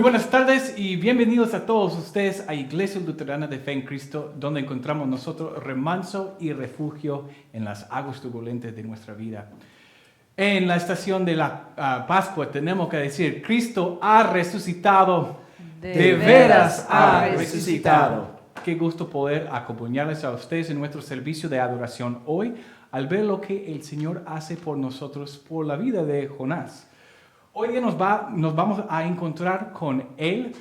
buenas tardes y bienvenidos a todos ustedes a Iglesia Luterana de Fe en Cristo, donde encontramos nosotros remanso y refugio en las aguas turbulentas de nuestra vida. En la estación de la Pascua tenemos que decir, Cristo ha resucitado, de veras ha resucitado. Qué gusto poder acompañarles a ustedes en nuestro servicio de adoración hoy, al ver lo que el Señor hace por nosotros, por la vida de Jonás. Hoy día nos vamos a encontrar con él.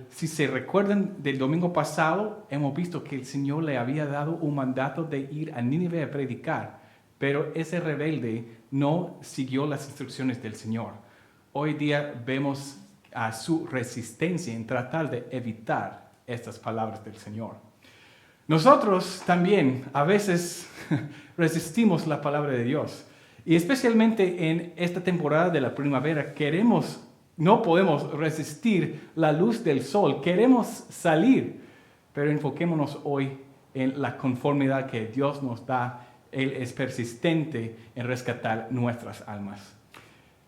Si se recuerdan del domingo pasado, hemos visto que el Señor le había dado un mandato de ir a Nínive a predicar, pero ese rebelde no siguió las instrucciones del Señor. Hoy día vemos su resistencia en tratar de evitar estas palabras del Señor. Nosotros también a veces resistimos la palabra de Dios. Y especialmente en esta temporada de la primavera no podemos resistir la luz del sol, queremos salir, pero enfoquémonos hoy en la conformidad que Dios nos da. Él es persistente en rescatar nuestras almas.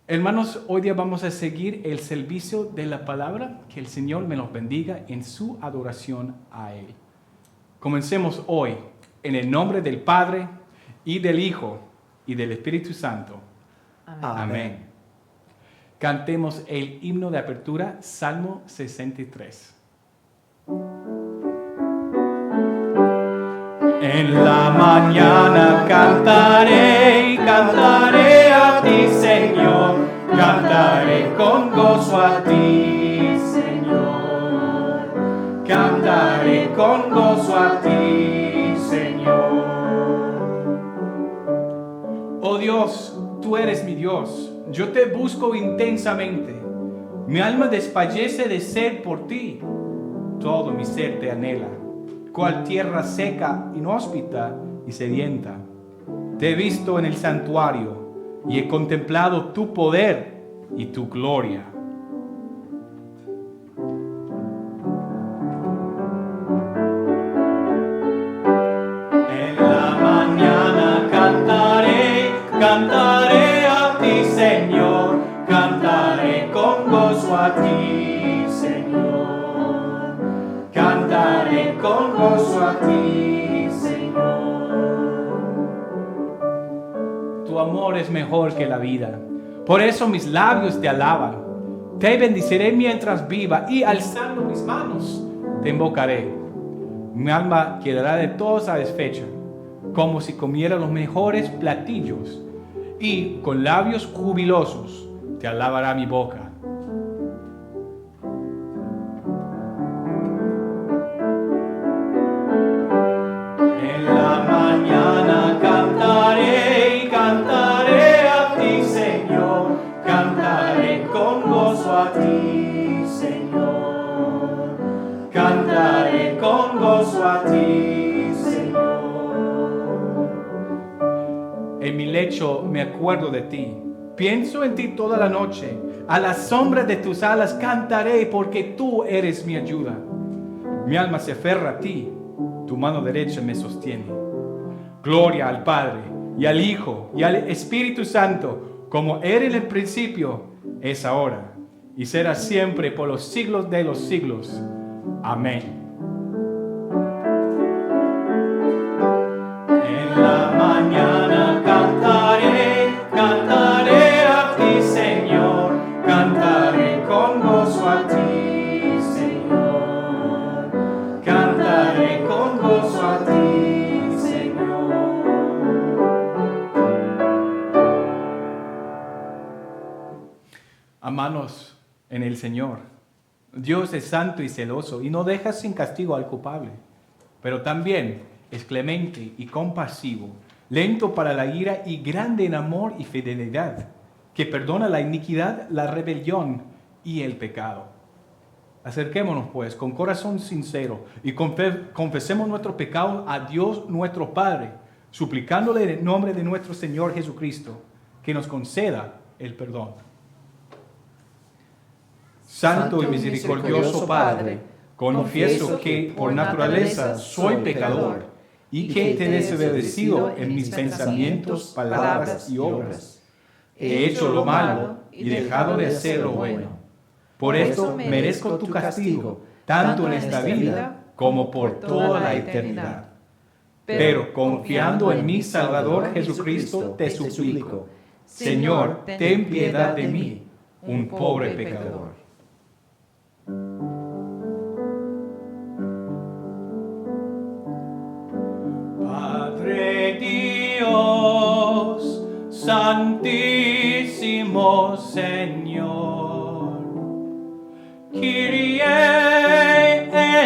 Hermanos, hoy día vamos a seguir el servicio de la palabra, que el Señor me los bendiga en su adoración a Él. Comencemos hoy en el nombre del Padre y del Hijo y del Espíritu Santo. Amén. Amén. Cantemos el himno de apertura, Salmo 63. En la mañana cantaré a ti, Señor, cantaré con gozo a ti, Señor, cantaré con gozo a ti, Señor. Oh Dios, tú eres mi Dios, yo te busco intensamente. Mi alma desfallece de sed por ti, todo mi ser te anhela, cual tierra seca, inhóspita y sedienta. Te he visto en el santuario y he contemplado tu poder y tu gloria. Cantaré a ti, Señor, cantaré con gozo a ti, Señor, cantaré con gozo a ti, Señor. Tu amor es mejor que la vida, por eso mis labios te alaban. Te bendiciré mientras viva y alzando mis manos te invocaré. Mi alma quedará de todo satisfecha, como si comiera los mejores platillos. Y con labios jubilosos te alabará mi boca. En la mañana cantaré a ti, Señor, cantaré con gozo a ti, Señor, cantaré con gozo a ti, Señor. En mi lecho me acuerdo de ti, pienso en ti toda la noche, a la sombra de tus alas cantaré porque tú eres mi ayuda. Mi alma se aferra a ti, tu mano derecha me sostiene. Gloria al Padre y al Hijo y al Espíritu Santo, como era en el principio, es ahora y será siempre por los siglos de los siglos. Amén. En la mañana cantaré a ti, Señor, cantaré con gozo a ti, Señor, cantaré con gozo a ti, Señor. Amados en el Señor, Dios es santo y celoso y no deja sin castigo al culpable, pero también es clemente y compasivo, lento para la ira y grande en amor y fidelidad, que perdona la iniquidad, la rebelión y el pecado. Acerquémonos pues con corazón sincero y confesemos nuestros pecados a Dios nuestro Padre, suplicándole en el nombre de nuestro Señor Jesucristo, que nos conceda el perdón. Santo y misericordioso Padre, confieso que por naturaleza soy pecador y que te he desobedecido en mis pensamientos, palabras y obras. He hecho lo malo y dejado de hacer lo bueno. Por esto merezco tu castigo, tanto en esta vida como por toda la eternidad. Pero confiando en mi Salvador Jesucristo, te suplico, Señor, ten piedad de mí, un pobre pecador. Padre Dios, Santísimo Señor, Kyrie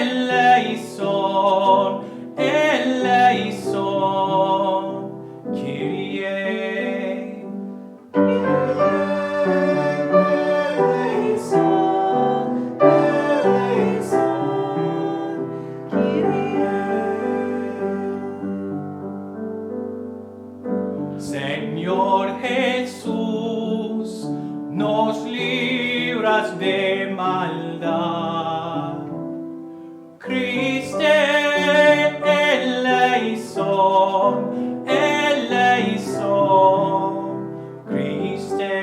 eleison, eleison, Kyrie eleison, eleison, Kyrie. Señor Jesús, nos libras de maldad. Christe eleison, eleison, Christe.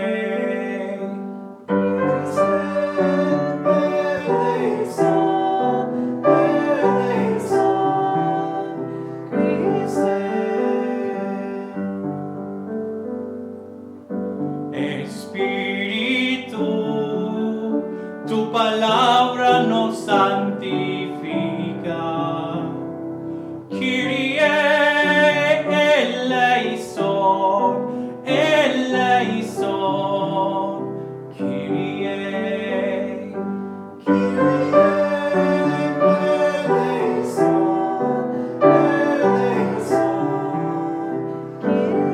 Eleison, eleison, Christe. Espíritu, tu palabra nos santifica. Kyrie eleison, eleison, Kyrie. Kyrie eleison, eleison, Kyrie.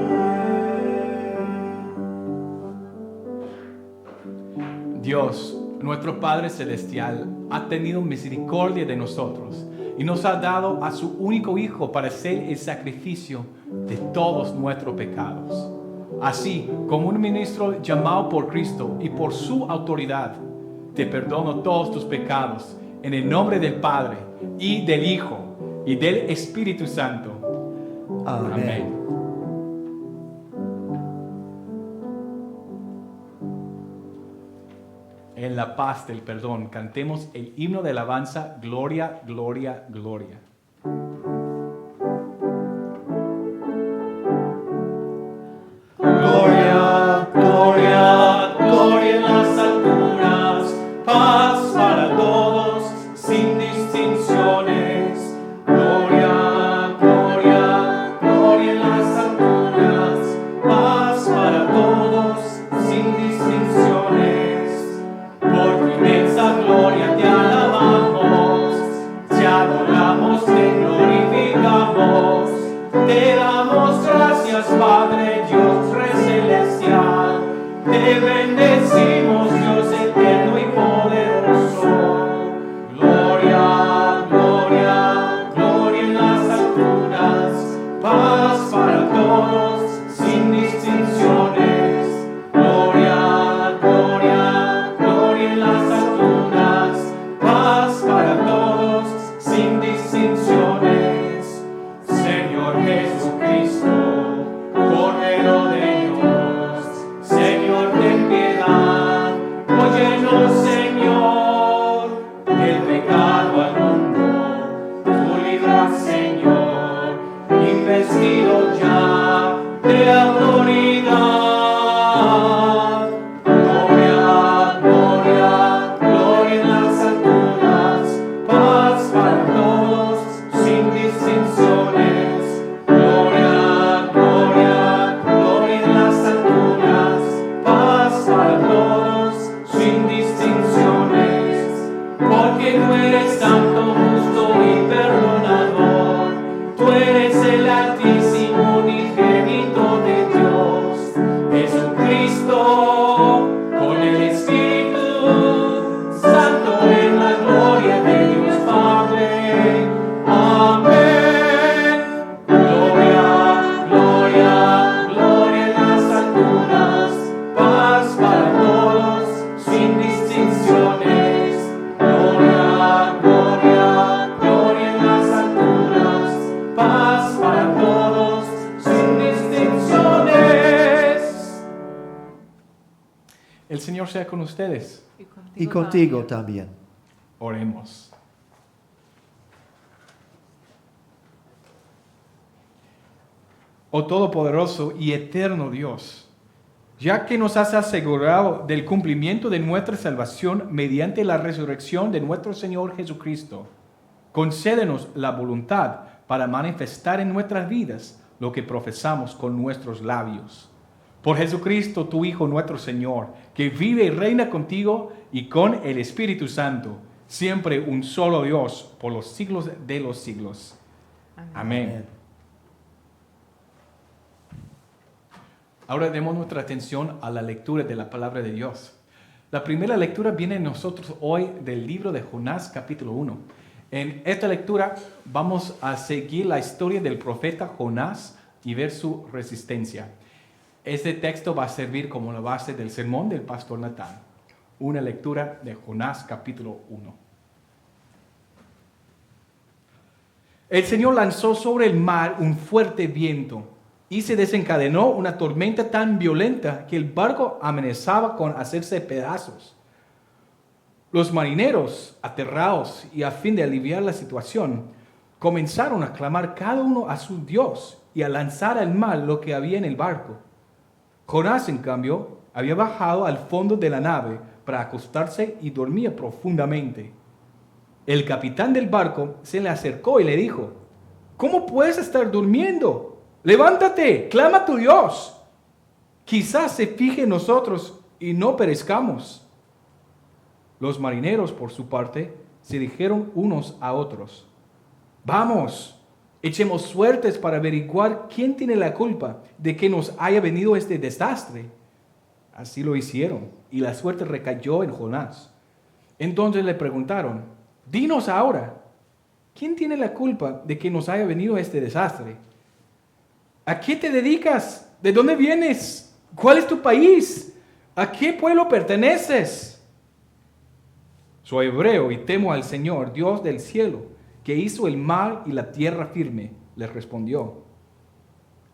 Dios, nuestro Padre Celestial, ha tenido misericordia de nosotros y nos ha dado a su único Hijo para ser el sacrificio de todos nuestros pecados. Así, como un ministro llamado por Cristo y por su autoridad, te perdono todos tus pecados en el nombre del Padre y del Hijo y del Espíritu Santo. Amén. En la paz del perdón, cantemos el himno de alabanza, Gloria, Gloria, Gloria. Gloria, Gloria, Gloria en las alturas, paz para todos, sin distinciones. Gloria, Gloria, Gloria en las alturas, paz para todos, sin distinciones. Por tu inmensa gloria te alabamos, te adoramos, te glorificamos, te damos gracias, Padre Dios Rey celestial, te bendecimos, Dios eterno y poderoso. Gloria, gloria, gloria en las alturas, paz para todos, sin distinciones. Gloria, gloria, gloria en las alturas, paz para todos, sin distinciones. Señor Jesucristo, Cordero de Dios, Señor, ten piedad, óyenos, Señor, del pecado al mundo, tú libras, Señor, investido ya de autoridad. Gloria, gloria, gloria en las alturas, paz para todos, sin distinciones. Gloria, gloria, gloria en las alturas, paz para todos, sin distinciones. Porque tú eres santo, justo y perdonador, tú eres el altísimo unigénito de Dios, Jesucristo, con el Espíritu Santo en la gloria de Dios Padre. Amén. Gloria, gloria, gloria en las alturas, paz para todos, sin distinciones. Gloria, gloria, gloria en las alturas, paz Señor sea con ustedes. Y contigo también. Oremos. Oh Todopoderoso y eterno Dios, ya que nos has asegurado del cumplimiento de nuestra salvación mediante la resurrección de nuestro Señor Jesucristo, concédenos la voluntad para manifestar en nuestras vidas lo que profesamos con nuestros labios. Por Jesucristo, tu Hijo, nuestro Señor, que vive y reina contigo y con el Espíritu Santo, siempre un solo Dios, por los siglos de los siglos. Amén. Ahora demos nuestra atención a la lectura de la palabra de Dios. La primera lectura viene a nosotros hoy del libro de Jonás, capítulo 1. En esta lectura vamos a seguir la historia del profeta Jonás y ver su resistencia. Este texto va a servir como la base del sermón del pastor Natán. Una lectura de Jonás, capítulo 1. El Señor lanzó sobre el mar un fuerte viento y se desencadenó una tormenta tan violenta que el barco amenazaba con hacerse pedazos. Los marineros, aterrados y a fin de aliviar la situación, comenzaron a clamar cada uno a su Dios y a lanzar al mar lo que había en el barco. Jonás, en cambio, había bajado al fondo de la nave para acostarse y dormía profundamente. El capitán del barco se le acercó y le dijo: ¿Cómo puedes estar durmiendo? Levántate, clama a tu Dios. Quizás se fije en nosotros y no perezcamos. Los marineros, por su parte, se dijeron unos a otros: Vamos, echemos suertes para averiguar quién tiene la culpa de que nos haya venido este desastre. Así lo hicieron, y la suerte recayó en Jonás. Entonces le preguntaron: Dinos ahora, ¿quién tiene la culpa de que nos haya venido este desastre? ¿A qué te dedicas? ¿De dónde vienes? ¿Cuál es tu país? ¿A qué pueblo perteneces? Soy hebreo y temo al Señor, Dios del cielo, que hizo el mar y la tierra firme, les respondió.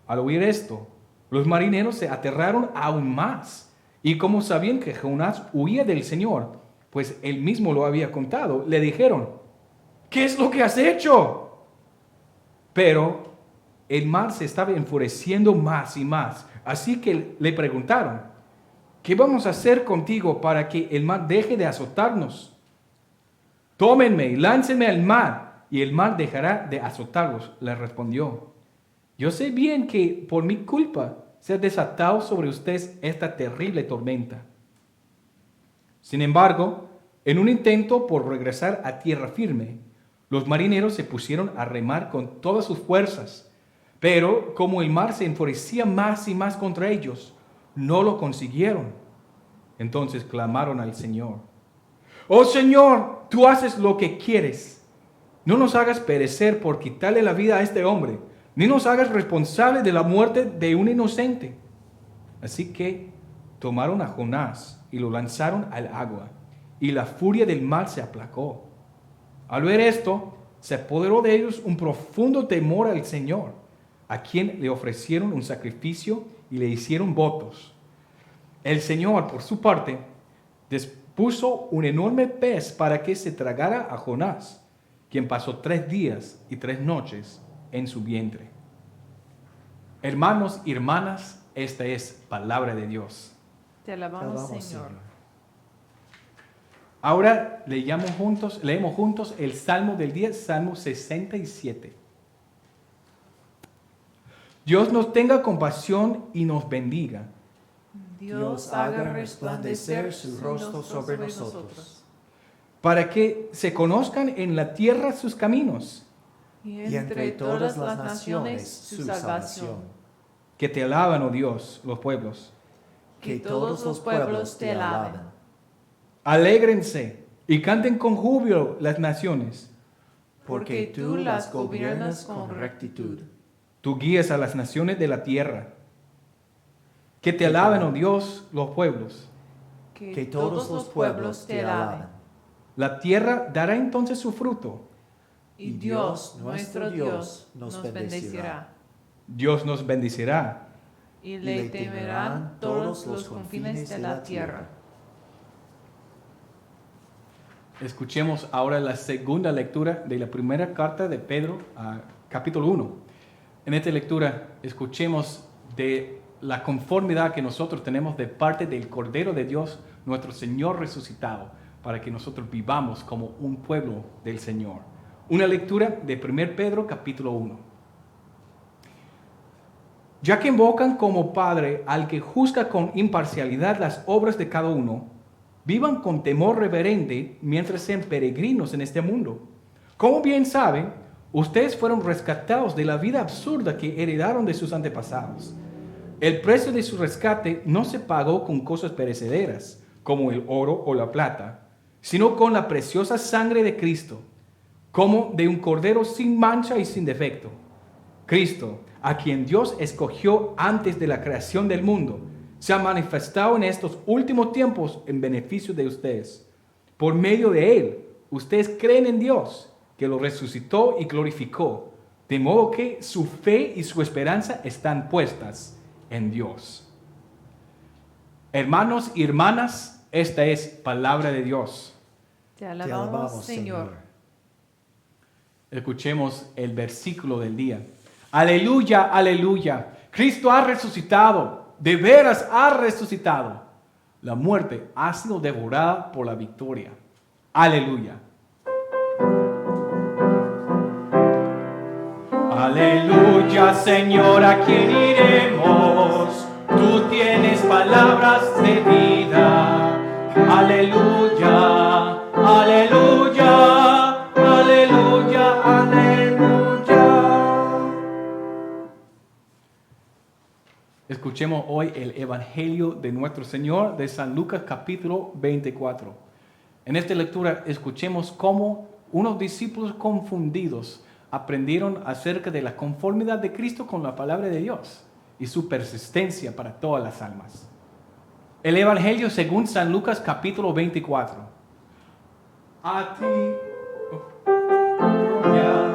Al oír esto, los marineros se aterraron aún más, y como sabían que Jonás huía del Señor, pues él mismo lo había contado, le dijeron: ¿Qué es lo que has hecho? Pero el mar se estaba enfureciendo más y más, así que le preguntaron: ¿Qué vamos a hacer contigo para que el mar deje de azotarnos? Tómenme y láncenme al mar, y el mar dejará de azotarlos, le respondió. Yo sé bien que por mi culpa se ha desatado sobre ustedes esta terrible tormenta. Sin embargo, en un intento por regresar a tierra firme, los marineros se pusieron a remar con todas sus fuerzas, pero como el mar se enfurecía más y más contra ellos, no lo consiguieron. Entonces clamaron al Señor: Oh Señor, tú haces lo que quieres. No nos hagas perecer por quitarle la vida a este hombre, ni nos hagas responsable de la muerte de un inocente. Así que tomaron a Jonás y lo lanzaron al agua, y la furia del mar se aplacó. Al ver esto, se apoderó de ellos un profundo temor al Señor, a quien le ofrecieron un sacrificio y le hicieron votos. El Señor, por su parte, puso un enorme pez para que se tragara a Jonás, quien pasó 3 días y 3 noches en su vientre. Hermanos y hermanas, esta es palabra de Dios. Te alabamos, Señor. Ahora leemos juntos el Salmo del día, Salmo 67. Dios nos tenga compasión y nos bendiga. Dios haga resplandecer su rostro sobre nosotros, para que se conozcan en la tierra sus caminos, y entre todas las naciones su salvación. Que te alaban, oh Dios, los pueblos. Que todos los pueblos te alaben. Alégrense y canten con júbilo las naciones. Porque tú las gobiernas con rectitud. Tú guías a las naciones de la tierra. Que te alaben, oh Dios, los pueblos. Que todos los pueblos te alaben. La tierra dará entonces su fruto. Y Dios, nuestro Dios, nos bendecirá. Dios nos bendecirá. Y le temerán todos los confines de la tierra. Escuchemos ahora la segunda lectura de la primera carta de Pedro, capítulo 1. En esta lectura escuchemos de la conformidad que nosotros tenemos de parte del Cordero de Dios, nuestro Señor resucitado, para que nosotros vivamos como un pueblo del Señor. Una lectura de 1 Pedro capítulo 1. Ya que invocan como Padre al que juzga con imparcialidad las obras de cada uno, vivan con temor reverente mientras sean peregrinos en este mundo. Como bien saben, ustedes fueron rescatados de la vida absurda que heredaron de sus antepasados. El precio de su rescate no se pagó con cosas perecederas, como el oro o la plata, sino con la preciosa sangre de Cristo, como de un cordero sin mancha y sin defecto. Cristo, a quien Dios escogió antes de la creación del mundo, se ha manifestado en estos últimos tiempos en beneficio de ustedes. Por medio de Él, ustedes creen en Dios, que lo resucitó y glorificó, de modo que su fe y su esperanza están puestas en Dios. Hermanos y hermanas, esta es palabra de Dios. Te alabamos, Señor. Escuchemos el versículo del día. Aleluya, aleluya. Cristo ha resucitado. De veras ha resucitado. La muerte ha sido devorada por la victoria. Aleluya. Aleluya, Señor, ¿a quién iremos? Tú tienes palabras de vida. Aleluya, aleluya, aleluya, aleluya. Escuchemos hoy el Evangelio de nuestro Señor de San Lucas capítulo 24. En esta lectura escuchemos cómo unos discípulos confundidos aprendieron acerca de la conformidad de Cristo con la palabra de Dios y su persistencia para todas las almas. El Evangelio según San Lucas capítulo 24. A ti, gloria,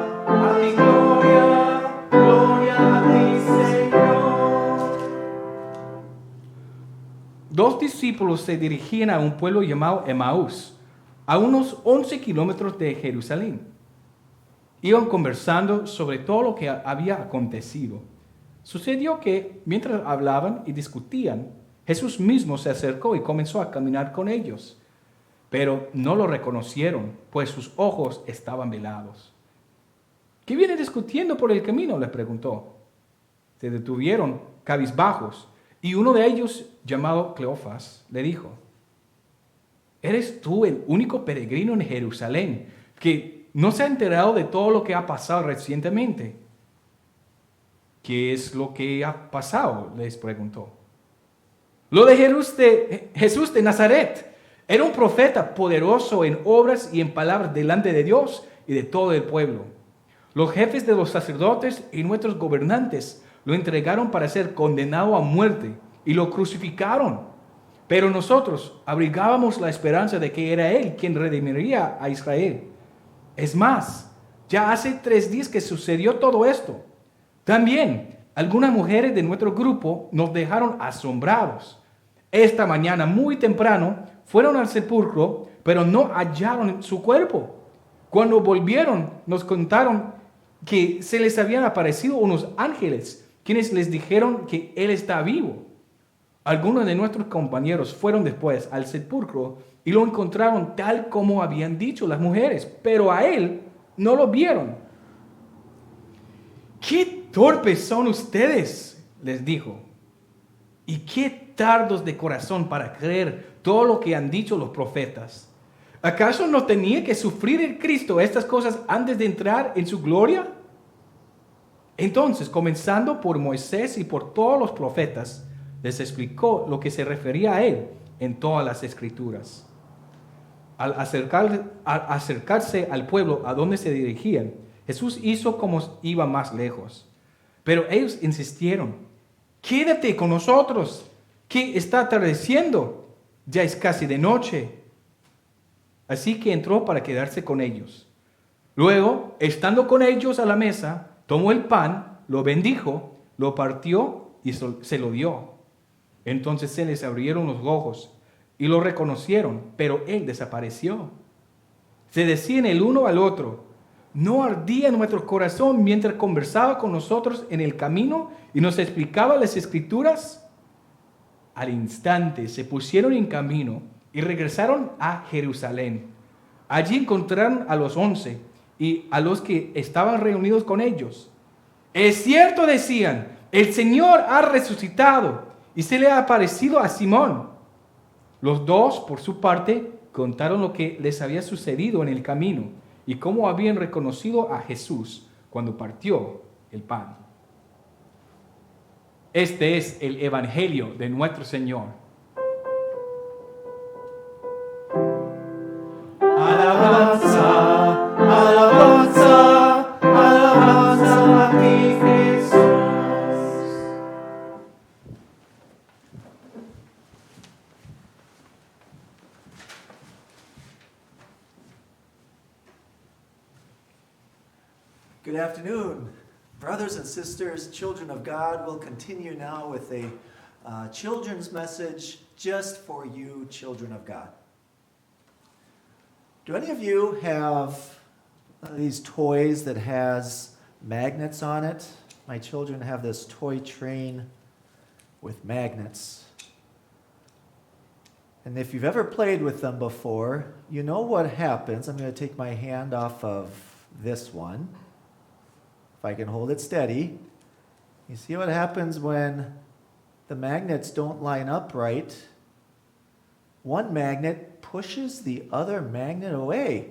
gloria a ti, Señor. Dos discípulos se dirigían a un pueblo llamado Emaús, a unos 11 kilómetros de Jerusalén. Iban conversando sobre todo lo que había acontecido. Sucedió que, mientras hablaban y discutían, Jesús mismo se acercó y comenzó a caminar con ellos. Pero no lo reconocieron, pues sus ojos estaban velados. ¿Qué viene discutiendo por el camino?, les preguntó. Se detuvieron cabizbajos, y uno de ellos, llamado Cleofas, le dijo: ¿Eres tú el único peregrino en Jerusalén que no se ha enterado de todo lo que ha pasado recientemente? ¿Qué es lo que ha pasado?, les preguntó. Lo de Jesús de Nazaret. Era un profeta poderoso en obras y en palabras delante de Dios y de todo el pueblo. Los jefes de los sacerdotes y nuestros gobernantes lo entregaron para ser condenado a muerte y lo crucificaron. Pero nosotros abrigábamos la esperanza de que era Él quien redimiría a Israel. Es más, ya hace 3 días que sucedió todo esto. También algunas mujeres de nuestro grupo nos dejaron asombrados. Esta mañana, muy temprano, fueron al sepulcro, pero no hallaron su cuerpo. Cuando volvieron, nos contaron que se les habían aparecido unos ángeles, quienes les dijeron que Él está vivo. Algunos de nuestros compañeros fueron después al sepulcro y lo encontraron tal como habían dicho las mujeres, pero a Él no lo vieron. ¡Qué torpes son ustedes!, les dijo. ¿Y qué tardos de corazón para creer todo lo que han dicho los profetas? ¿Acaso no tenía que sufrir el Cristo estas cosas antes de entrar en su gloria? Entonces, comenzando por Moisés y por todos los profetas, les explicó lo que se refería a Él en todas las Escrituras. Al acercarse al pueblo a donde se dirigían, Jesús hizo como iba más lejos. Pero ellos insistieron: «Quédate con nosotros, que está atardeciendo, ya es casi de noche». Así que entró para quedarse con ellos. Luego, estando con ellos a la mesa, tomó el pan, lo bendijo, lo partió y se lo dio. Entonces se les abrieron los ojos y lo reconocieron, pero Él desapareció. Se decían el uno al otro, ¿no ardía nuestro corazón mientras conversaba con nosotros en el camino y nos explicaba las Escrituras? Al instante se pusieron en camino y regresaron a Jerusalén. Allí encontraron a los 11 y a los que estaban reunidos con ellos. Es cierto, decían, el Señor ha resucitado y se le ha aparecido a Simón. Los dos, por su parte, contaron lo que les había sucedido en el camino y cómo habían reconocido a Jesús cuando partió el pan. Este es el Evangelio de nuestro Señor. Alabanza, alabanza, alabanza a ti, Jesús. Good afternoon, brothers and sisters, children of God. We'll continue now with a children's message just for you, children of God. Do any of you have these toys that has magnets on it? My children have this toy train with magnets. And if you've ever played with them before, you know what happens. I'm going to take my hand off of this one. If I can hold it steady. You see what happens when the magnets don't line up right? One magnet pushes the other magnet away.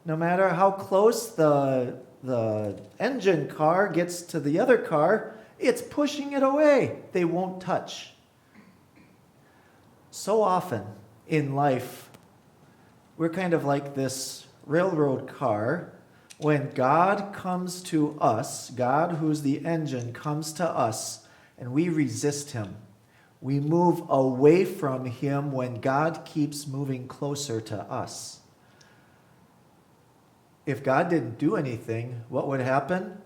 No matter how close the engine car gets to the other car, it's pushing it away. They won't touch. So often in life, we're kind of like this railroad car. When God comes to us, God who's the engine comes to us, and we resist him. We move away from him when God keeps moving closer to us. If God didn't do anything, what would happen?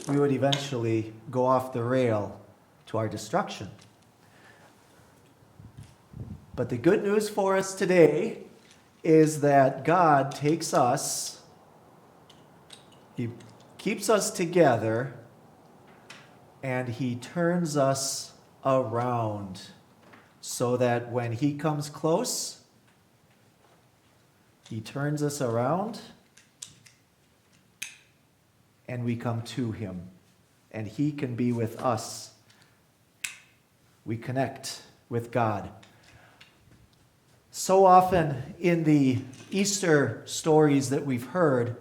We would eventually go off the rail to our destruction. But the good news for us today is that God takes us, he keeps us together, and he turns us around so that when he comes close, he turns us around and we come to him and he can be with us. We connect with God. So often in the Easter stories that we've heard,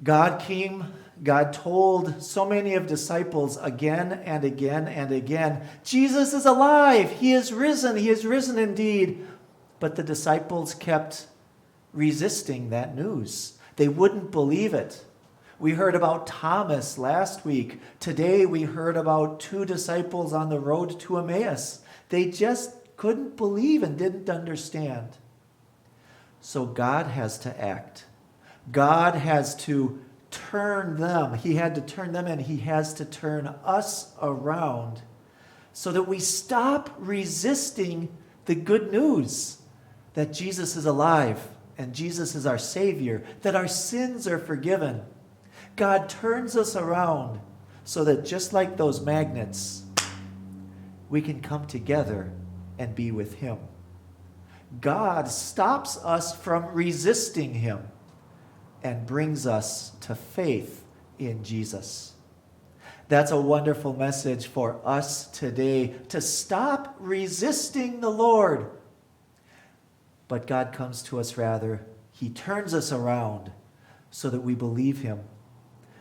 God came, God told so many of disciples again and again and again, Jesus is alive, he is risen indeed. But the disciples kept resisting that news. They wouldn't believe it. We heard about Thomas last week. Today we heard about 2 disciples on the road to Emmaus. They just couldn't believe and didn't understand. So God has to act. God has to turn them. He had to turn them and he has to turn us around so that we stop resisting the good news that Jesus is alive and Jesus is our Savior, that our sins are forgiven. God turns us around so that just like those magnets, we can come together and be with him. God stops us from resisting him and brings us to faith in Jesus. That's a wonderful message for us today, to stop resisting the Lord. But God comes to us rather. He turns us around so that we believe him.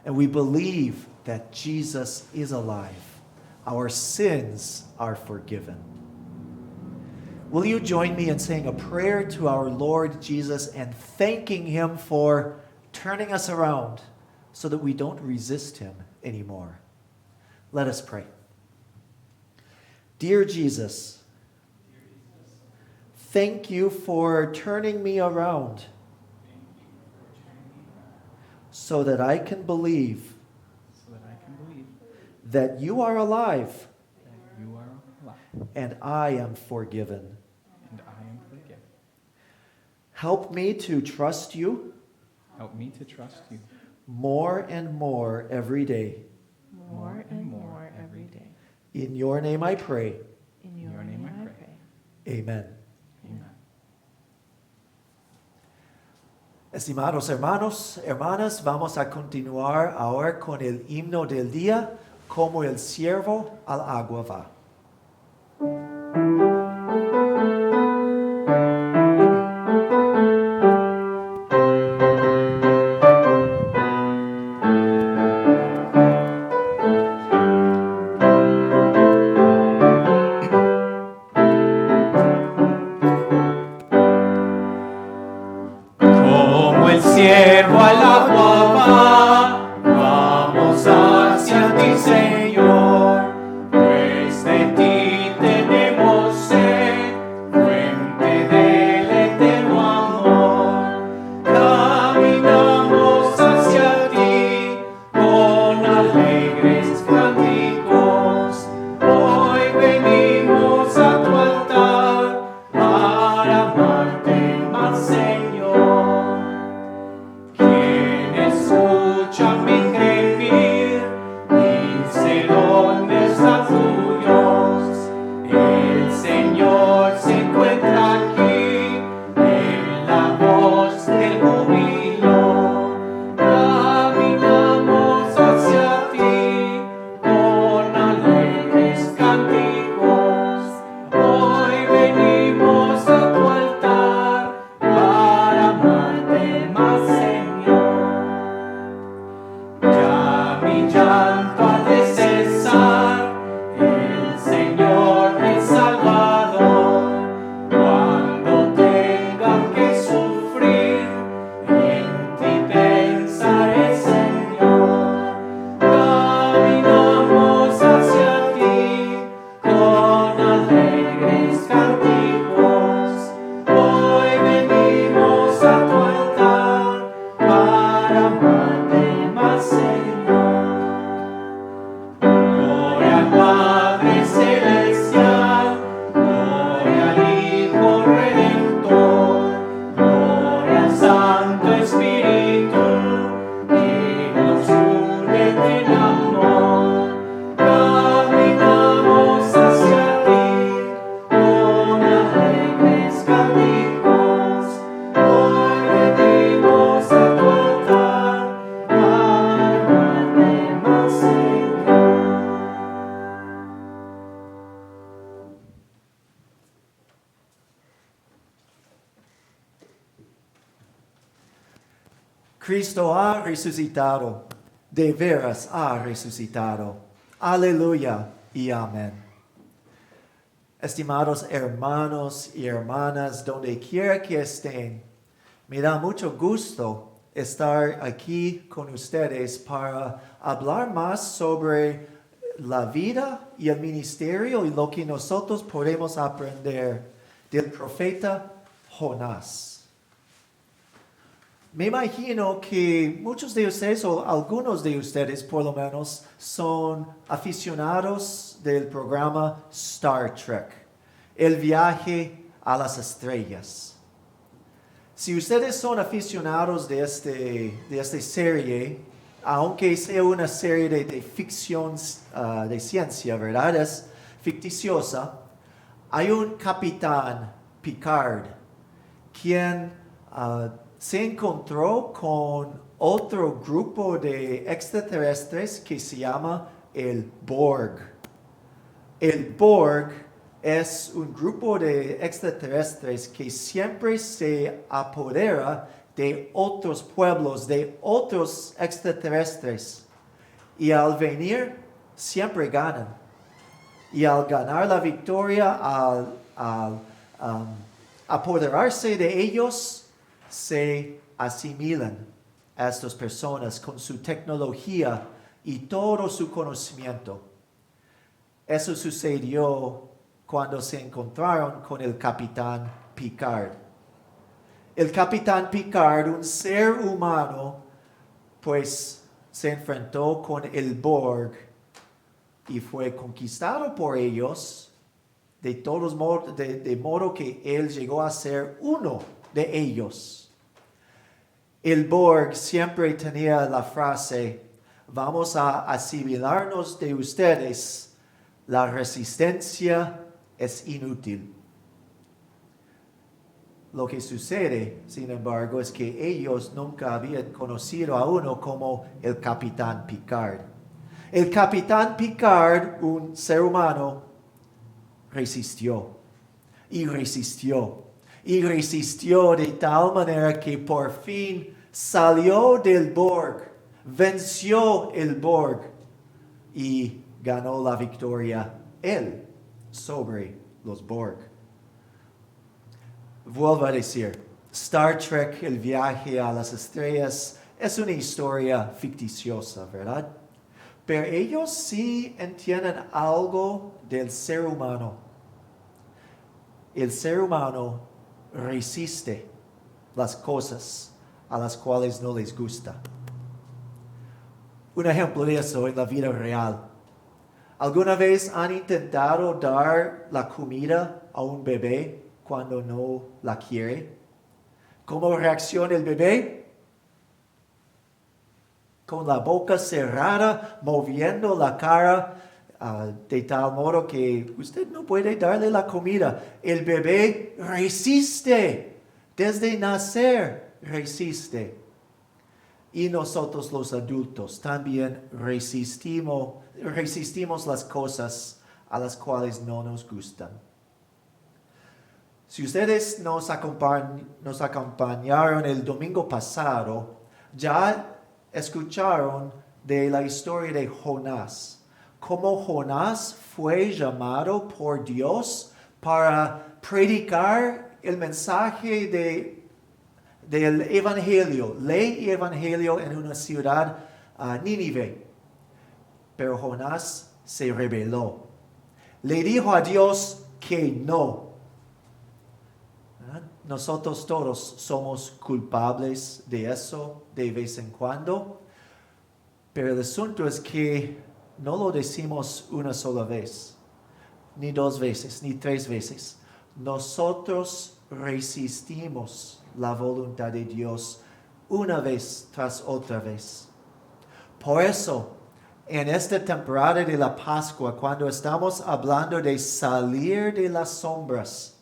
And we believe that Jesus is alive. Our sins are forgiven. Will you join me in saying a prayer to our Lord Jesus and thanking him for turning us around so that we don't resist him anymore? Let us pray. Dear Jesus, thank you for turning me around so that I can believe that you are alive and I am forgiven. Help me to trust you Help me to trust you more and more every day. More and more every day. In your name I pray. In your name I pray. Amen. Amen. Estimados hermanos, hermanas, vamos a continuar ahora con el himno del día, como el siervo al agua va. Como el siervo al agua va, vamos hacia ti, Señor, pues de ti tenemos sed, fuente del eterno amor. Caminamos hacia ti con alegres cánticos. Hoy venimos a tu altar para amarte más, Señor. Quien escucha mi gemir, dice dónde está tu Dios. El Señor se encuentra aquí en la voz del júbilo. Caminamos hacia ti con alegres cánticos. Hoy venimos a tu altar para amarte más, Señor. Ya mi llanto ha de cesar, el Señor es Salvador. Cuando tenga que sufrir, en ti pensaré, Señor. Caminamos hacia ti con alegres cánticos. Hoy venimos a tu altar para amarte más, Señor. Gloria al Padre Celestial, gloria al Hijo Redentor, gloria al Santo Espíritu, que nos une en amor. Caminamos hacia ti con alegres cánticos. Hoy venimos a tu altar para amarte más, Señor. Cristo ha resucitado, de veras ha resucitado. Aleluya y amén. Estimados hermanos y hermanas, donde quiera que estén, me da mucho gusto estar aquí con ustedes para hablar más sobre la vida y el ministerio y lo que nosotros podemos aprender del profeta Jonás. Me imagino que muchos de ustedes, o algunos de ustedes por lo menos, son aficionados del programa Star Trek, el viaje a las estrellas. Si ustedes son aficionados de esta serie, aunque sea una serie de ficción, de ciencia, ¿verdad? Es ficticiosa. Hay un capitán, Picard, quien se encontró con otro grupo de extraterrestres que se llama el Borg. El Borg es un grupo de extraterrestres que siempre se apodera de otros pueblos, de otros extraterrestres. Y al venir, siempre ganan. Y al ganar la victoria, al apoderarse de ellos, se asimilan a estas personas con su tecnología y todo su conocimiento. Eso sucedió cuando se encontraron con el capitán Picard. El capitán Picard, un ser humano, pues se enfrentó con el Borg y fue conquistado por ellos de todos modos, de modo que él llegó a ser uno de ellos. El Borg siempre tenía la frase, vamos a asimilarnos de ustedes, la resistencia es inútil. Lo que sucede, sin embargo, es que ellos nunca habían conocido a uno como el Capitán Picard. El Capitán Picard, un ser humano, resistió y resistió y resistió de tal manera que por fin salió del Borg, venció el Borg y ganó la victoria él sobre los Borg. Vuelvo a decir, Star Trek, el viaje a las estrellas, es una historia ficticiosa, ¿verdad? Pero ellos sí entienden algo del ser humano. El ser humano resiste las cosas a las cuales no les gusta. Un ejemplo de eso en la vida real. ¿Alguna vez han intentado dar la comida a un bebé cuando no la quiere? ¿Cómo reacciona el bebé? Con la boca cerrada, moviendo la cara de tal modo que usted no puede darle la comida. El bebé resiste, desde nacer resiste. Y nosotros los adultos también resistimos las cosas a las cuales no nos gustan. Si ustedes nos acompañaron el domingo pasado, ya escucharon de la historia de Jonás. Cómo Jonás fue llamado por Dios para predicar el mensaje del Evangelio, ley y Evangelio en una ciudad, Nínive. Pero Jonás se rebeló. Le dijo a Dios que no. Nosotros todos somos culpables de eso de vez en cuando, pero el asunto es que no lo decimos una sola vez, ni dos veces, ni tres veces. Nosotros resistimos la voluntad de Dios una vez tras otra vez. Por eso, en esta temporada de la Pascua, cuando estamos hablando de salir de las sombras,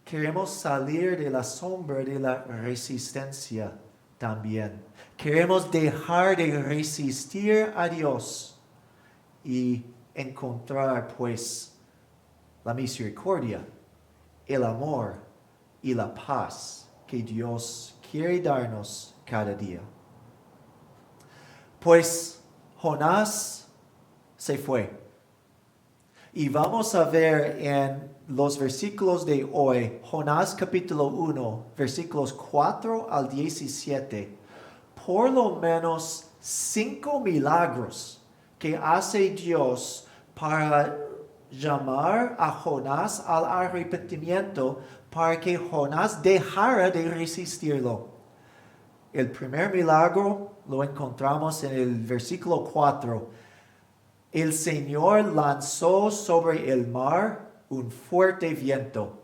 queremos salir de la sombra de la resistencia también. Queremos dejar de resistir a Dios y encontrar pues la misericordia, el amor y la paz que Dios quiere darnos cada día. Pues Jonás se fue. Y vamos a ver en los versículos de hoy, Jonás capítulo 1, versículos 4 al 17, por lo menos 5 milagros que hace Dios para llamar a Jonás al arrepentimiento, para que Jonás dejara de resistirlo. El primer milagro lo encontramos en el versículo 4. El Señor lanzó sobre el mar un fuerte viento.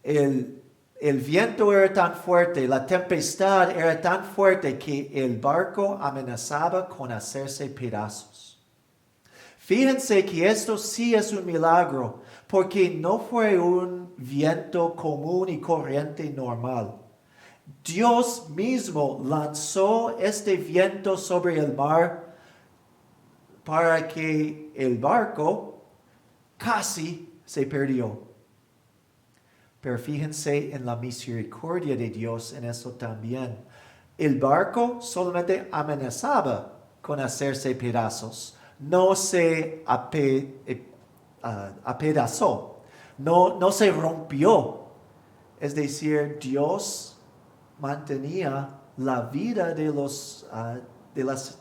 El viento era tan fuerte, la tempestad era tan fuerte que el barco amenazaba con hacerse pedazos. Fíjense que esto sí es un milagro, porque no fue un viento común y corriente normal. Dios mismo lanzó este viento sobre el mar para que el barco casi se perdió. Pero fíjense en la misericordia de Dios en eso también. El barco solamente amenazaba con hacerse pedazos. No se apedazó. No se rompió. Es decir, Dios mantenía la vida de las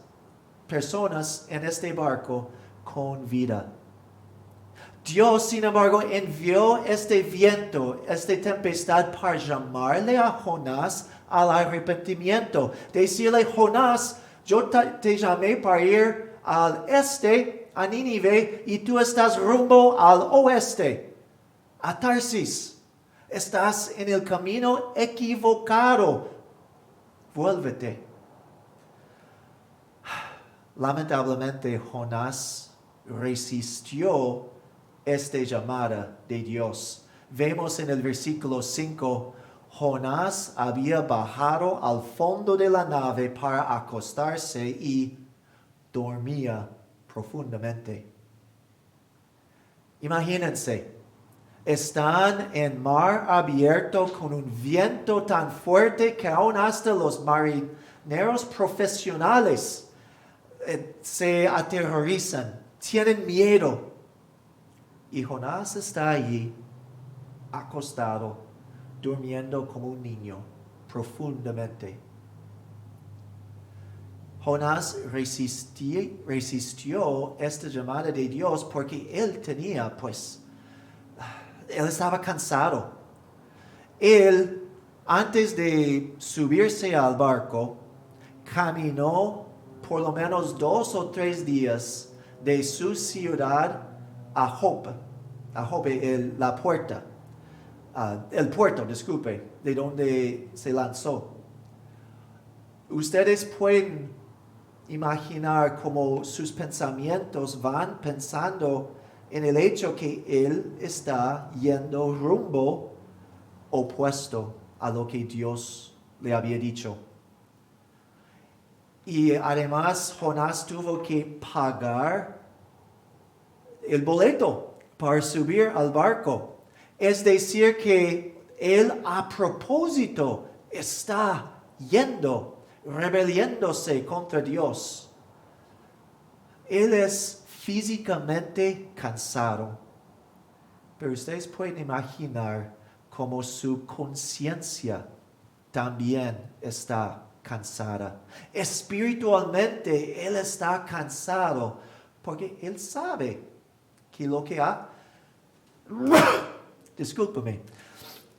personas en este barco con vida. Dios, sin embargo, envió este viento, esta tempestad para llamarle a Jonás al arrepentimiento. Decirle, Jonás, yo te llamé para ir al este, a Nínive, y tú estás rumbo al oeste, a Tarsis. Estás en el camino equivocado. Vuélvete. Lamentablemente, Jonás resistió esta llamada de Dios. Vemos en el versículo 5, Jonás había bajado al fondo de la nave para acostarse y dormía profundamente. Imagínense, están en mar abierto con un viento tan fuerte que aún hasta los marineros profesionales se aterrorizan, tienen miedo. Y Jonás está allí, acostado, durmiendo como un niño, profundamente. Jonás resistió esta llamada de Dios porque él estaba cansado. Él, antes de subirse al barco, caminó por lo menos 2 o 3 días de su ciudad a Jope, la puerta, el puerto, disculpe, de donde se lanzó. Ustedes pueden imaginar cómo sus pensamientos van pensando en el hecho que él está yendo rumbo opuesto a lo que Dios le había dicho. Y además Jonás tuvo que pagar el boleto para subir al barco. Es decir, que él a propósito está rebeliéndose contra Dios. Él es físicamente cansado, pero ustedes pueden imaginar cómo su conciencia también está cansada. Espiritualmente él está cansado porque él sabe que lo que discúlpeme,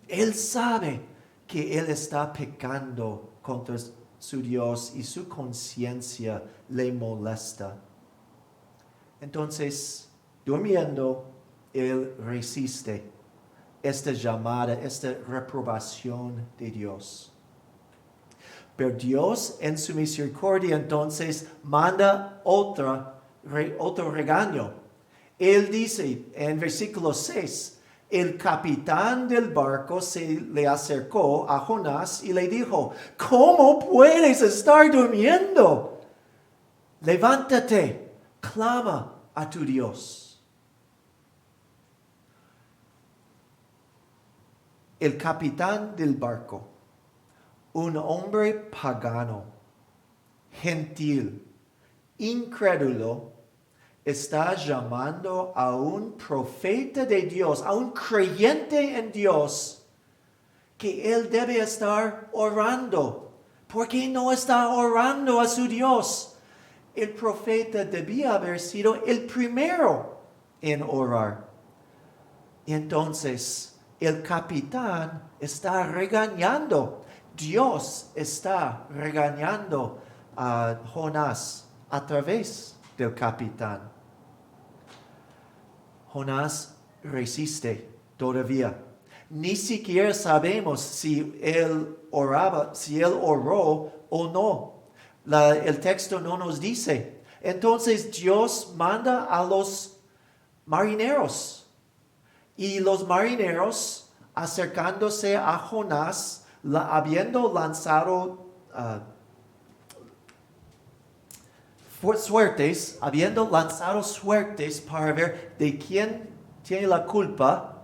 él sabe que él está pecando contra su Dios y su conciencia le molesta. Entonces, durmiendo, él resiste esta llamada, esta reprobación de Dios. Pero Dios en su misericordia entonces manda otro regaño. Él dice en versículo 6, el capitán del barco se le acercó a Jonás y le dijo, ¿cómo puedes estar durmiendo? Levántate, clama a tu Dios. El capitán del barco, un hombre pagano, gentil, incrédulo, está llamando a un profeta de Dios, a un creyente en Dios, que él debe estar orando. ¿Por qué no está orando a su Dios? El profeta debía haber sido el primero en orar. Y entonces el capitán está regañando. Dios está regañando a Jonás a través del capitán. Jonás resiste todavía. Ni siquiera sabemos si él oró o no. El texto no nos dice. Entonces Dios manda a los marineros. Y los marineros, acercándose a Jonás, habiendo lanzado suertes para ver de quién tiene la culpa,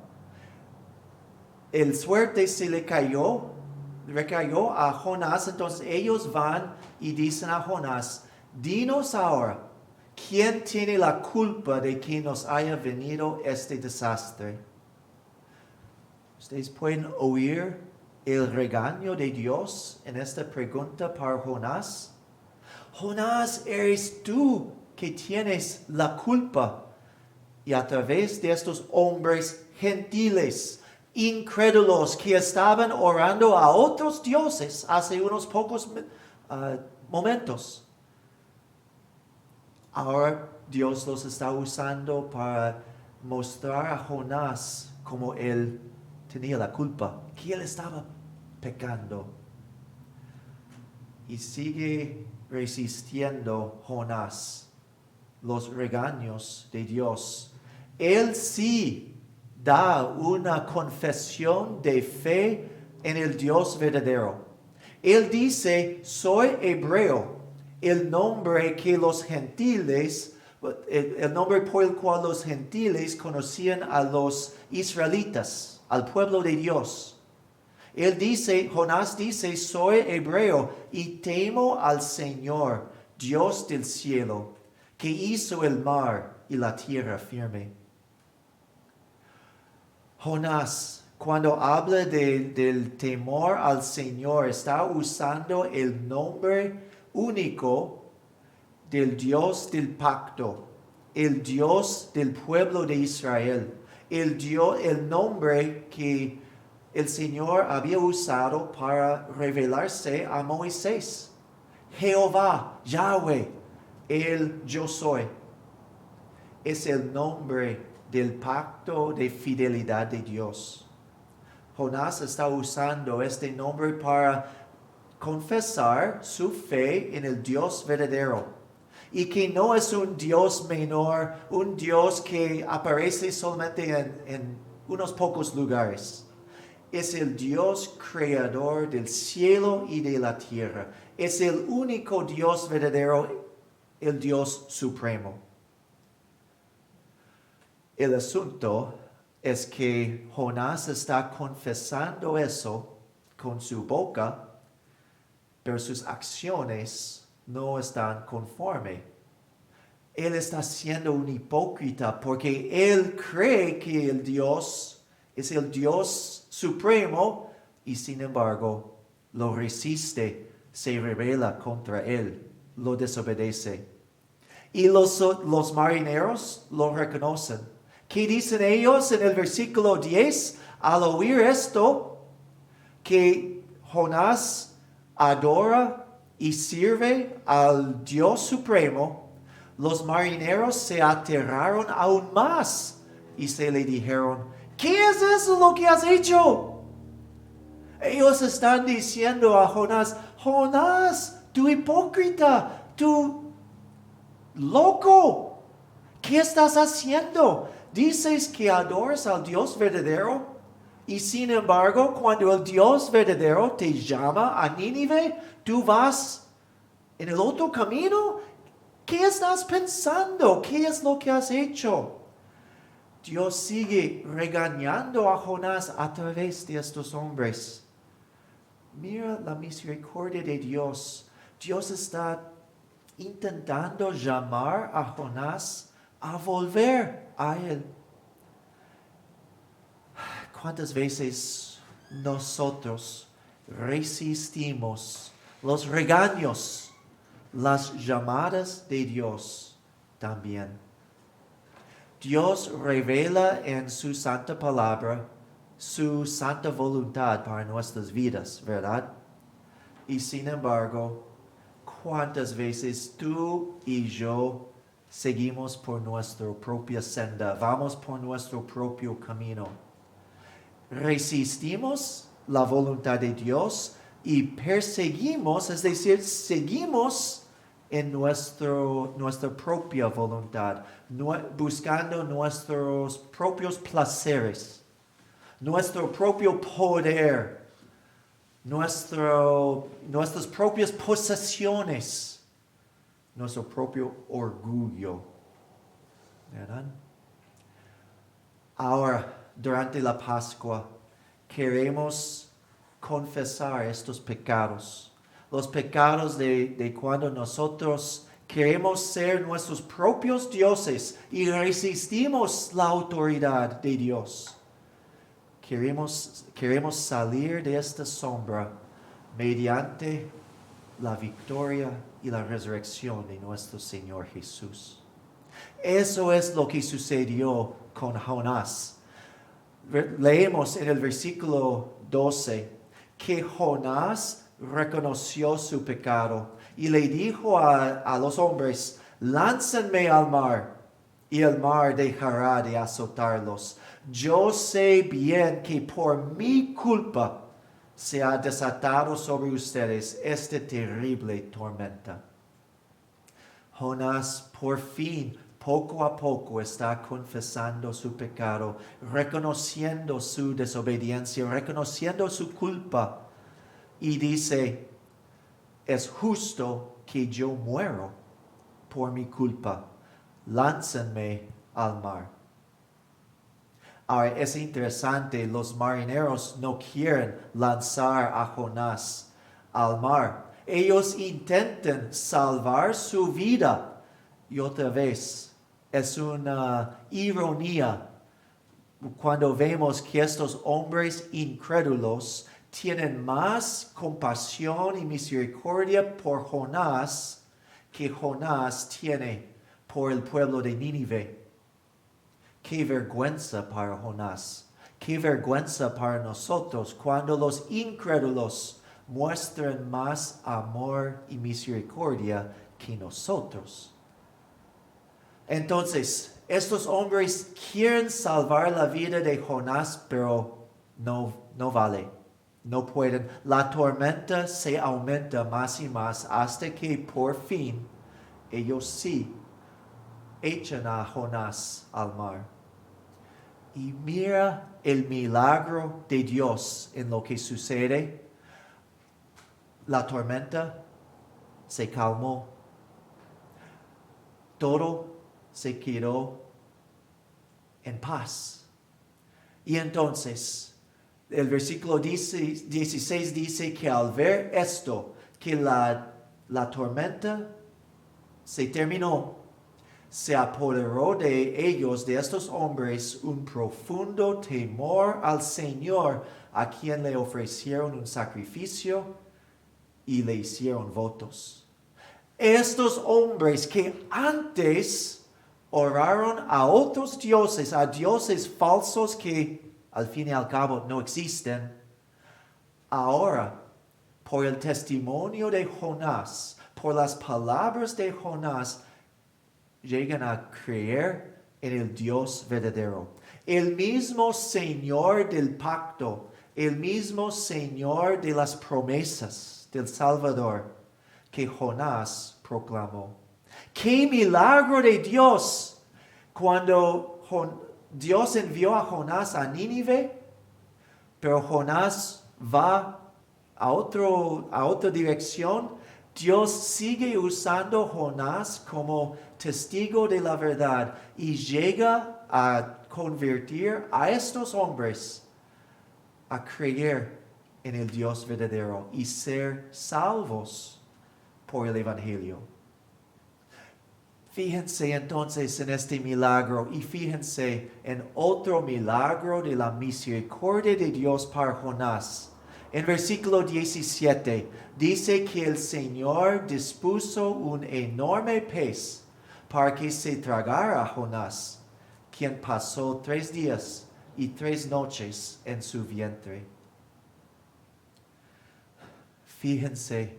el suerte se recayó a Jonás. Entonces ellos van y dicen a Jonás, dinos ahora, ¿quién tiene la culpa de que nos haya venido este desastre? Ustedes pueden oír el regaño de Dios en esta pregunta para Jonás. Jonás, eres tú que tienes la culpa. Y a través de estos hombres gentiles, incrédulos, que estaban orando a otros dioses hace unos pocos momentos, ahora Dios los está usando para mostrar a Jonás cómo él tenía la culpa, que él estaba pecando. Y sigue resistiendo Jonás los regaños de Dios. Él sí da una confesión de fe en el Dios verdadero. Él dice, soy hebreo, el nombre que los gentiles, el nombre por el cual los gentiles conocían a los israelitas, al pueblo de Dios. Él dice, Jonás dice, soy hebreo y temo al Señor, Dios del cielo, que hizo el mar y la tierra firme. Jonás, cuando habla del temor al Señor, está usando el nombre único del Dios del pacto, el Dios del pueblo de Israel, el nombre que el Señor había usado para revelarse a Moisés. Jehová, Yahweh, el yo soy. Es el nombre del pacto de fidelidad de Dios. Jonás está usando este nombre para confesar su fe en el Dios verdadero. Y que no es un Dios menor, un Dios que aparece solamente en unos pocos lugares. Es el Dios creador del cielo y de la tierra. Es el único Dios verdadero, el Dios supremo. El asunto es que Jonás está confesando eso con su boca, pero sus acciones no están conformes. Él está siendo un hipócrita porque él cree que el Dios es el Dios supremo y sin embargo lo resiste, se rebela contra él, lo desobedece. Y los marineros lo reconocen. ¿Qué dicen ellos en el versículo 10? Al oír esto, que Jonás adora y sirve al Dios supremo, los marineros se aterraron aún más y se le dijeron, ¿qué es eso lo que has hecho? Ellos están diciendo a Jonás, Jonás, tú hipócrita, tú loco, ¿qué estás haciendo? Dices que adoras al Dios verdadero y sin embargo cuando el Dios verdadero te llama a Nínive, tú vas en el otro camino. ¿Qué estás pensando? ¿Qué es lo que has hecho? Dios sigue regañando a Jonás a través de estos hombres. Mira la misericordia de Dios. Dios está intentando llamar a Jonás a volver a él. ¿Cuántas veces nosotros resistimos los regaños, las llamadas de Dios también? Dios revela en su santa palabra su santa voluntad para nuestras vidas, ¿verdad? Y sin embargo, ¿cuántas veces tú y yo seguimos por nuestra propia senda, vamos por nuestro propio camino? Resistimos la voluntad de Dios y perseguimos, es decir, seguimos en nuestra propia voluntad, buscando nuestros propios placeres, nuestro propio poder, nuestras propias posesiones, nuestro propio orgullo, ¿verdad? Ahora, durante la Pascua, queremos confesar estos pecados. Los pecados de cuando nosotros queremos ser nuestros propios dioses y resistimos la autoridad de Dios. Queremos salir de esta sombra mediante la victoria y la resurrección de nuestro Señor Jesús. Eso es lo que sucedió con Jonás. Leemos en el versículo 12 que Jonás reconoció su pecado y le dijo a los hombres, lánzanme al mar y el mar dejará de azotarlos. Yo sé bien que por mi culpa se ha desatado sobre ustedes esta terrible tormenta. Jonás por fin, poco a poco, está confesando su pecado, reconociendo su desobediencia, reconociendo su culpa. Y dice, es justo que yo muero por mi culpa. Láncenme al mar. Ahora es interesante, los marineros no quieren lanzar a Jonás al mar. Ellos intentan salvar su vida. Y otra vez, es una ironía cuando vemos que estos hombres incrédulos tienen más compasión y misericordia por Jonás que Jonás tiene por el pueblo de Nínive. Qué vergüenza para Jonás, qué vergüenza para nosotros cuando los incrédulos muestran más amor y misericordia que nosotros. Entonces, estos hombres quieren salvar la vida de Jonás, pero no vale. No pueden. La tormenta se aumenta más y más hasta que por fin ellos sí echan a Jonás al mar. Y mira el milagro de Dios en lo que sucede. La tormenta se calmó. Todo se quedó en paz. Y entonces, el versículo 16 dice que al ver esto, que la tormenta se terminó, se apoderó de ellos, de estos hombres, un profundo temor al Señor, a quien le ofrecieron un sacrificio y le hicieron votos. Estos hombres que antes oraron a otros dioses, a dioses falsos que al fin y al cabo no existen, ahora, por el testimonio de Jonás, por las palabras de Jonás, llegan a creer en el Dios verdadero. El mismo Señor del pacto, el mismo Señor de las promesas del Salvador que Jonás proclamó. ¡Qué milagro de Dios! Cuando Dios envió a Jonás a Nínive, pero Jonás va a otra dirección, Dios sigue usando Jonás como testigo de la verdad y llega a convertir a estos hombres a creer en el Dios verdadero y ser salvos por el Evangelio. Fíjense entonces en este milagro y fíjense en otro milagro de la misericordia de Dios para Jonás. En versículo 17 dice que el Señor dispuso un enorme pez para que se tragara a Jonás, quien pasó 3 días y 3 noches en su vientre. Fíjense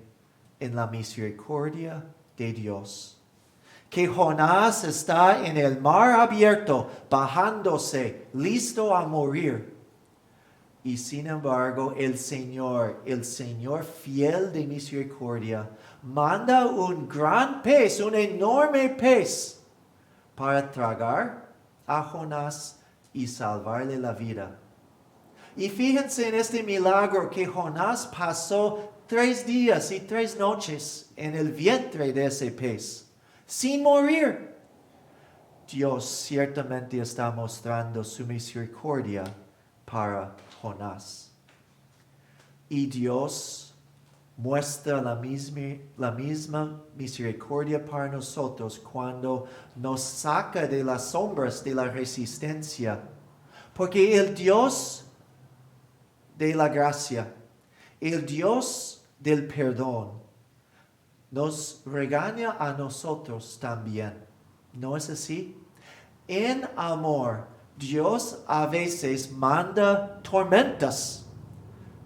en la misericordia de Dios. Que Jonás está en el mar abierto, bajándose, listo a morir. Y sin embargo, el Señor fiel de misericordia, manda un gran pez, un enorme pez, para tragar a Jonás y salvarle la vida. Y fíjense en este milagro que Jonás pasó 3 días y 3 noches en el vientre de ese pez, sin morir. Dios ciertamente está mostrando su misericordia para Jonás. Y Dios muestra la misma misericordia para nosotros cuando nos saca de las sombras de la resistencia. Porque el Dios de la gracia, el Dios del perdón, nos regaña a nosotros también. ¿No es así? En amor, Dios a veces manda tormentas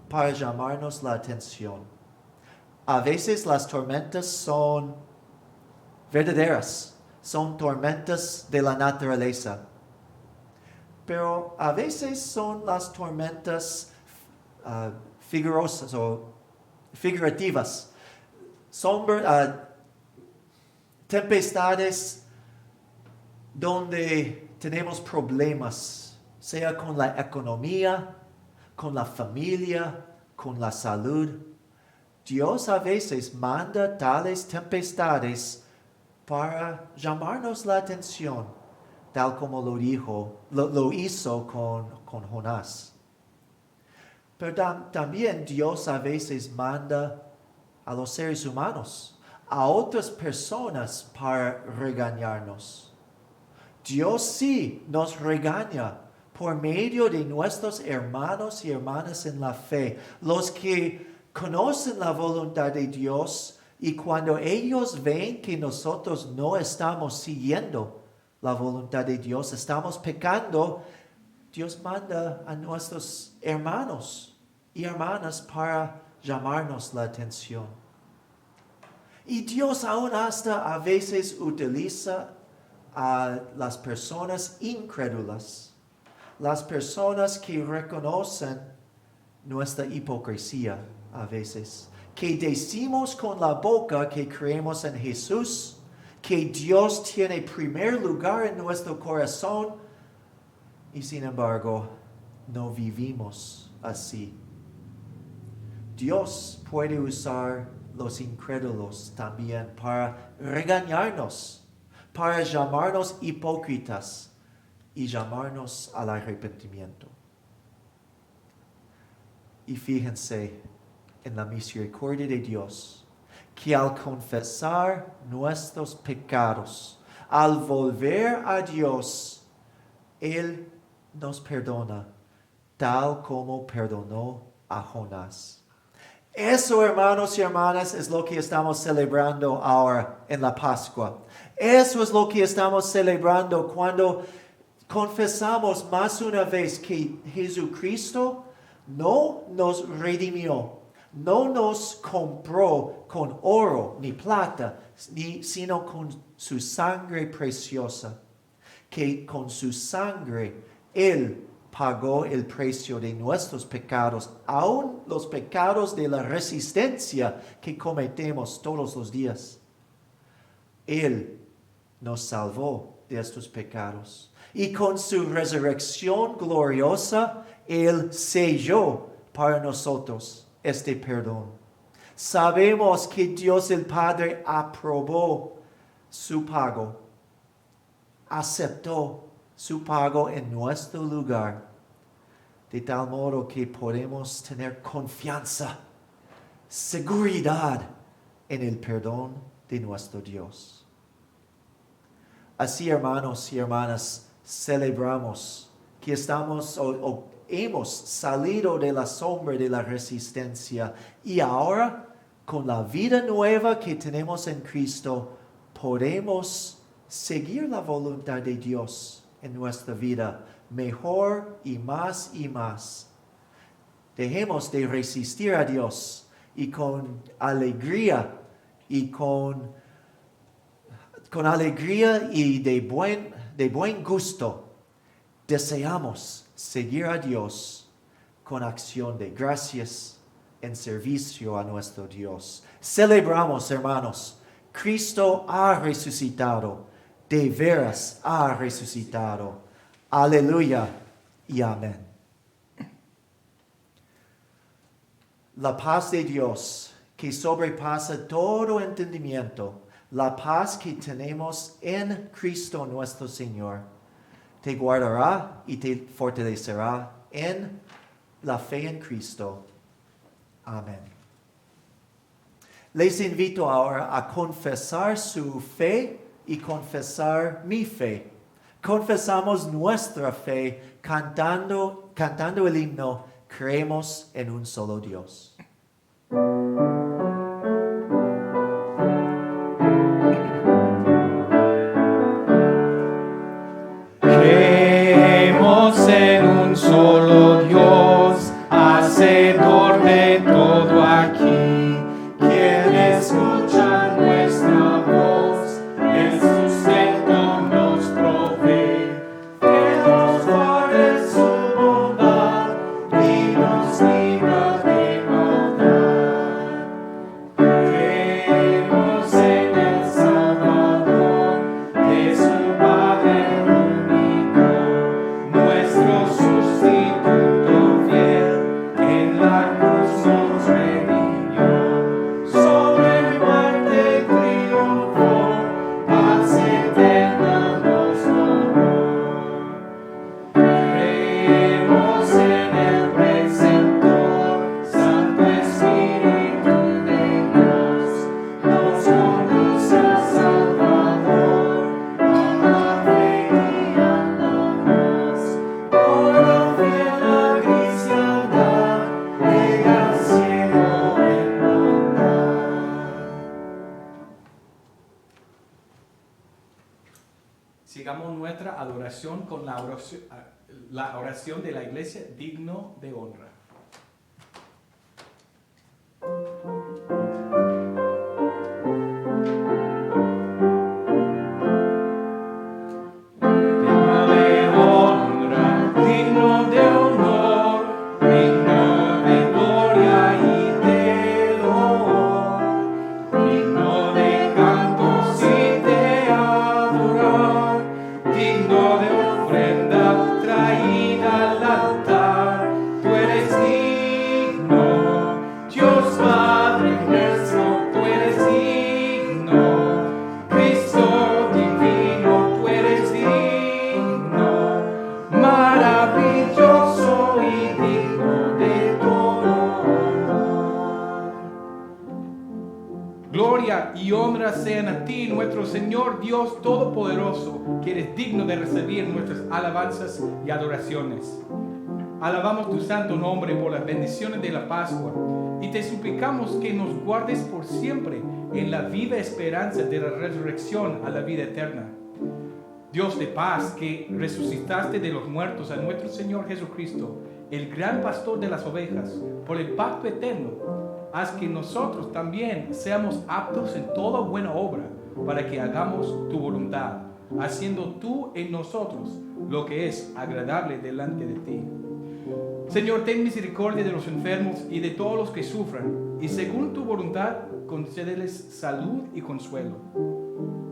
para llamarnos la atención. A veces las tormentas son verdaderas, son tormentas de la naturaleza. Pero a veces son las tormentas figurosas o figurativas. Son tempestades donde tenemos problemas, sea con la economía, con la familia, con la salud. Dios a veces manda tales tempestades para llamarnos la atención, tal como lo hizo con Jonás. Pero también Dios a veces manda a los seres humanos, a otras personas para regañarnos. Dios sí nos regaña por medio de nuestros hermanos y hermanas en la fe, los que conocen la voluntad de Dios, y cuando ellos ven que nosotros no estamos siguiendo la voluntad de Dios, estamos pecando, Dios manda a nuestros hermanos y hermanas para llamarnos la atención. Y Dios aún hasta a veces utiliza a las personas incrédulas, las personas que reconocen nuestra hipocresía a veces, que decimos con la boca que creemos en Jesús, que Dios tiene primer lugar en nuestro corazón, y sin embargo no vivimos así. Dios puede usar los incrédulos también para regañarnos, para llamarnos hipócritas y llamarnos al arrepentimiento. Y fíjense en la misericordia de Dios, que al confesar nuestros pecados, al volver a Dios, Él nos perdona, tal como perdonó a Jonás. Eso, hermanos y hermanas, es lo que estamos celebrando ahora en la Pascua. Eso es lo que estamos celebrando cuando confesamos más una vez que Jesucristo no nos redimió, no nos compró con oro ni plata, sino con su sangre preciosa, que con su sangre Él pagó el precio de nuestros pecados, aun los pecados de la resistencia que cometemos todos los días. Él nos salvó de estos pecados. Y con su resurrección gloriosa, Él selló para nosotros este perdón. Sabemos que Dios el Padre aprobó su pago, aceptó su pago en nuestro lugar, de tal modo que podemos tener confianza, seguridad en el perdón de nuestro Dios. Así, hermanos y hermanas, celebramos que estamos o hemos salido de la sombra de la resistencia y ahora, con la vida nueva que tenemos en Cristo, podemos seguir la voluntad de Dios en nuestra vida mejor y más y más. Dejemos de resistir a Dios y con alegría y con alegría y de buen gusto deseamos seguir a Dios con acción de gracias en servicio a nuestro Dios. Celebramos, hermanos, Cristo ha resucitado, de veras ha resucitado. Aleluya y amén. La paz de Dios, que sobrepasa todo entendimiento, la paz que tenemos en Cristo nuestro Señor, te guardará y te fortalecerá en la fe en Cristo. Amén. Les invito ahora a confesar su fe y confesar mi fe. Confesamos nuestra fe cantando el himno, creemos en un solo Dios. Creemos en un solo Dios, hacedor de todo aquí, quien escucha nuestra voz, el sustento Sigamos nuestra adoración con la oración de la iglesia, digno de honra. Gloria y honra sean a ti, nuestro Señor Dios Todopoderoso, que eres digno de recibir nuestras alabanzas y adoraciones. Alabamos tu santo nombre por las bendiciones de la Pascua y te suplicamos que nos guardes por siempre en la viva esperanza de la resurrección a la vida eterna. Dios de paz, que resucitaste de los muertos a nuestro Señor Jesucristo, el gran pastor de las ovejas, por el pacto eterno, haz que nosotros también seamos aptos en toda buena obra para que hagamos tu voluntad, haciendo tú en nosotros lo que es agradable delante de ti. Señor, ten misericordia de los enfermos y de todos los que sufran, y según tu voluntad, concédeles salud y consuelo.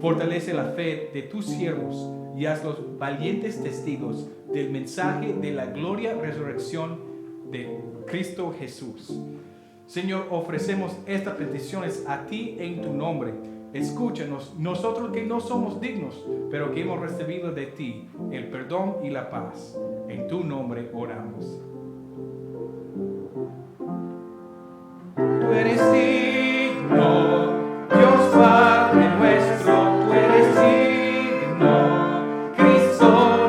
Fortalece la fe de tus siervos y hazlos valientes testigos del mensaje de la gloria resurrección de Cristo Jesús. Señor, ofrecemos estas peticiones a ti en tu nombre. Escúchanos, nosotros que no somos dignos, pero que hemos recibido de ti el perdón y la paz. En tu nombre oramos. Tú eres digno, Dios Padre nuestro, tú eres digno, Cristo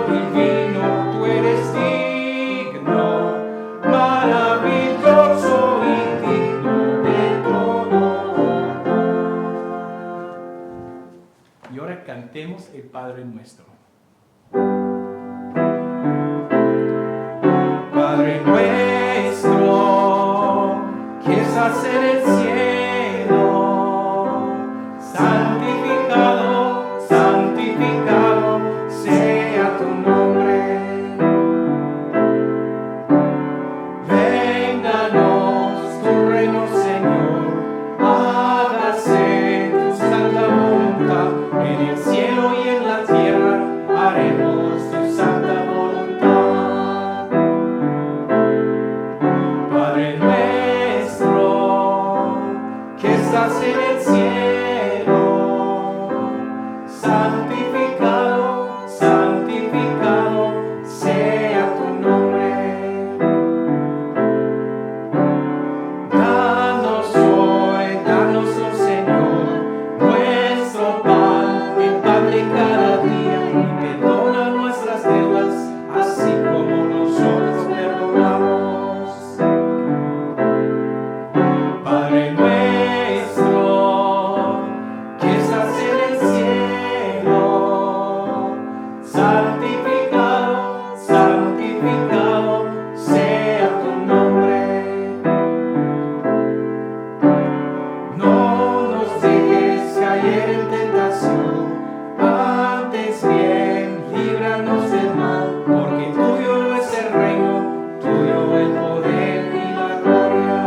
divino, tú eres digno, maravilloso y digno de todo honor. Y ahora cantemos el Padre Nuestro. Padre nuestro, que estás en el cielo, santificado, santificado sea tu nombre. Vénganos tu reino, Señor, hágase tu santa voluntad, en el cielo y en la tierra haremos tu santa voluntad. Padre nuestro, que estás en el cielo, santificado, santificado sea tu nombre. Danos hoy, danoslo, Señor, nuestro pan, el pan de cada día, y perdona nuestras deudas, así como nosotros perdonamos. Padre nuestro, que estás en el cielo, santificado, santificado sea tu nombre. No nos dejes caer en tentación, antes bien líbranos del mal, porque tuyo es el reino, tuyo el poder y la gloria.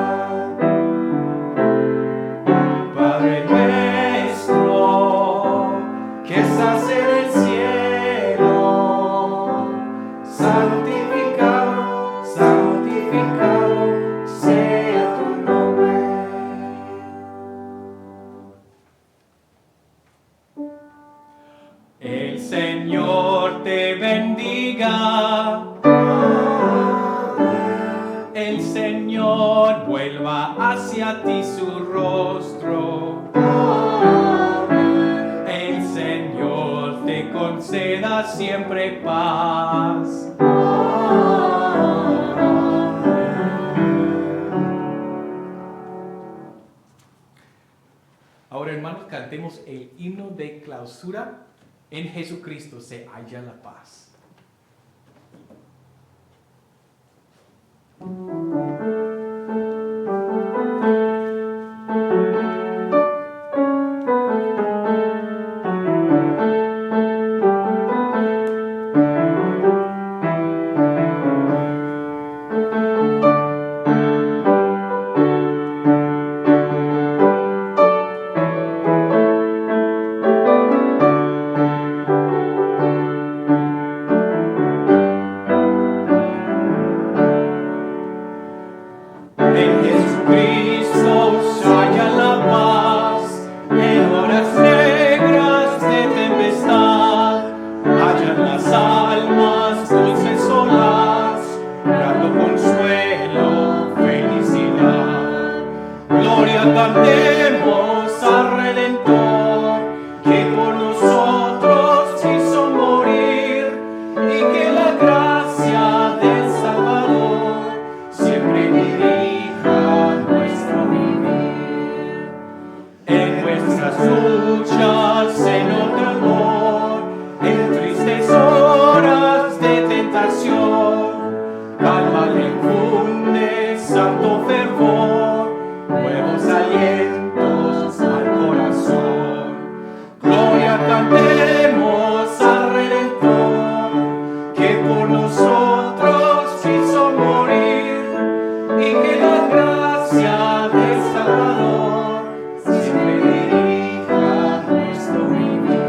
Padre nuestro, que estás en el cielo, santificado, santificado sea tu nombre. El Señor te bendiga. El Señor vuelva hacia ti su rostro. El Señor te conceda siempre paz. Ahora, hermanos, cantemos el himno de clausura En Jesucristo se halla la paz. En Jesucristo se halla la paz, en horas negras de tempestad, hallan las almas dulces olas, grato consuelo, felicidad. Gloria cantemos al Redentor, que por nosotros quiso morir, y que la gracia del Salvador siempre dirija nuestro vivir. En nuestras luchas, en otro amor, en tristes horas de tentación, calma le infunde santo fervor, nuevos alientos al corazón. Gloria cantemos al Redentor, que por nosotros quiso morir, y que la gracia del Salvador siempre dirija nuestro vivir.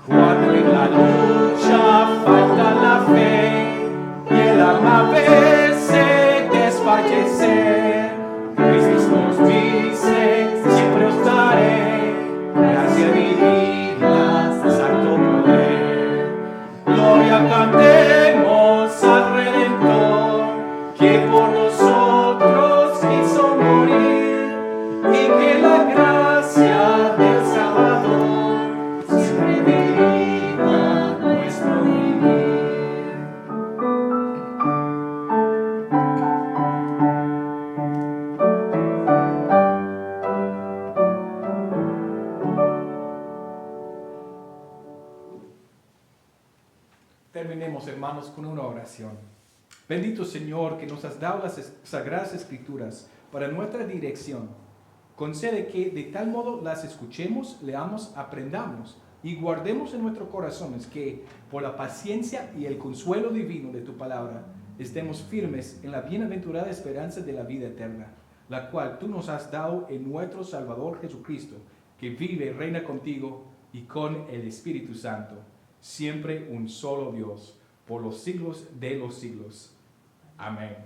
Cuando en la lucha falta la fe y el alma parece desfallecer, Cristo nos dice: siempre os daré gracia divina, santo poder. Gloria cantemos al Redentor, que por nosotros quiso morir, y que la gracia del Salvador siempre dirija nuestro vivir. Terminemos, hermanos, con una oración. Bendito Señor, que nos has dado las sagradas escrituras para nuestra dirección. Concede que de tal modo las escuchemos, leamos, aprendamos y guardemos en nuestros corazones, que por la paciencia y el consuelo divino de tu palabra estemos firmes en la bienaventurada esperanza de la vida eterna, la cual tú nos has dado en nuestro Salvador Jesucristo, que vive y reina contigo y con el Espíritu Santo, siempre un solo Dios, por los siglos de los siglos. Amén.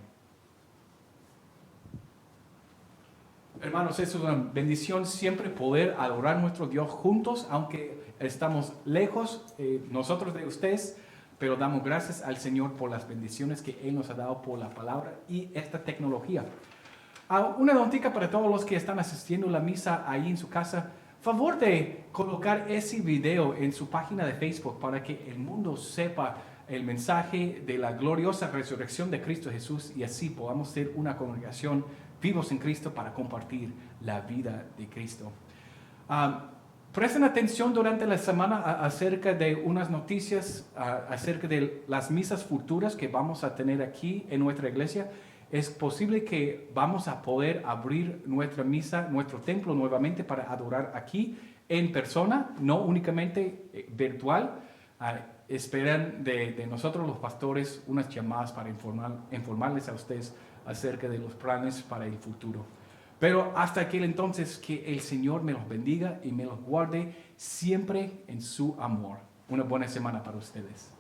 Hermanos, es una bendición siempre poder adorar a nuestro Dios juntos, aunque estamos lejos nosotros de ustedes, pero damos gracias al Señor por las bendiciones que Él nos ha dado por la palabra y esta tecnología. Una notica para todos los que están asistiendo a la misa ahí en su casa: favor de colocar ese video en su página de Facebook para que el mundo sepa el mensaje de la gloriosa resurrección de Cristo Jesús, y así podamos ser una congregación vivos en Cristo para compartir la vida de Cristo. Presten atención durante la semana acerca de unas noticias acerca de las misas futuras que vamos a tener aquí en nuestra iglesia. Es posible que vamos a poder abrir nuestra misa, nuestro templo nuevamente para adorar aquí en persona, no únicamente virtual. Esperan de nosotros los pastores unas llamadas para informarles a ustedes acerca de los planes para el futuro. Pero hasta aquel entonces, que el Señor me los bendiga y me los guarde siempre en su amor. Una buena semana para ustedes.